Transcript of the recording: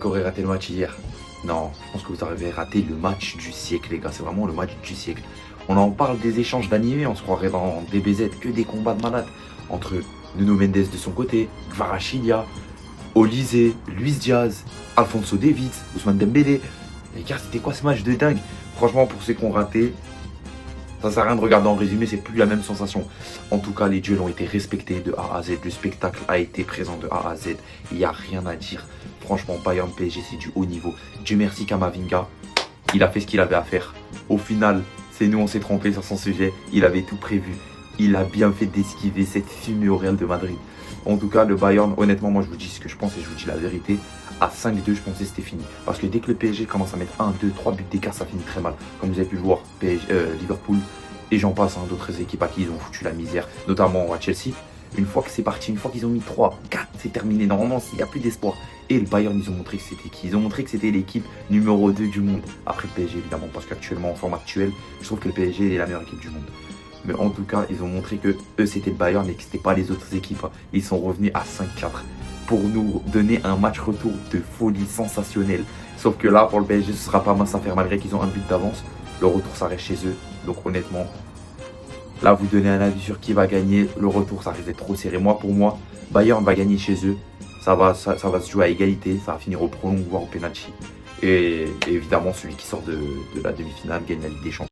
Qu'aurait raté le match hier? Non, je pense que vous avez raté le match du siècle, les gars. C'est vraiment le match du siècle. On en parle des échanges d'animés, on se croirait dans DBZ, que des combats de malades entre Nuno Mendes de son côté, Kvaratskhelia, Olise, Luis Diaz, Alphonso Davies, Ousmane Dembélé. Les gars, c'était quoi ce match de dingue? Franchement, pour ceux qui ont raté, ça sert à rien de regarder en résumé, c'est plus la même sensation. En tout cas, les duels ont été respectés de A à Z. Le spectacle a été présent de A à Z. Il n'y a rien à dire. Franchement, Bayern PSG, c'est du haut niveau. Dieu merci Kamavinga, il a fait ce qu'il avait à faire. Au final, c'est nous, on s'est trompé sur son sujet. Il avait tout prévu. Il a bien fait d'esquiver cette fumée au Real de Madrid. En tout cas, le Bayern, honnêtement, moi je vous dis ce que je pense et je vous dis la vérité. À 5-2, je pensais que c'était fini. Parce que dès que le PSG commence à mettre 1, 2, 3 buts d'écart, ça finit très mal. Comme vous avez pu le voir, Liverpool et j'en passe, hein, d'autres équipes à qui ils ont foutu la misère, notamment à Chelsea. Une fois que c'est parti, une fois qu'ils ont mis 3, 4, c'est terminé. Normalement, il n'y a plus d'espoir. Et le Bayern, ils ont montré que c'était qui? Ils ont montré que c'était l'équipe numéro 2 du monde. Après le PSG, évidemment, parce qu'actuellement, en forme actuelle, je trouve que le PSG est la meilleure équipe du monde. Mais en tout cas, ils ont montré que eux, c'était le Bayern et que c'était pas les autres équipes. Ils sont revenus à 5-4 pour nous donner un match retour de folie sensationnelle. Sauf que là, pour le PSG, ce sera pas mince à faire malgré qu'ils ont un but d'avance. Le retour, ça reste chez eux. Donc honnêtement, là, vous donnez un avis sur qui va gagner. Le retour, ça risque d'être trop serré. Moi, pour moi, Bayern va gagner chez eux. Ça va se jouer à égalité. Ça va finir au prolongement, voire au penalty. Et évidemment, celui qui sort de la demi-finale gagne la Ligue des Champions.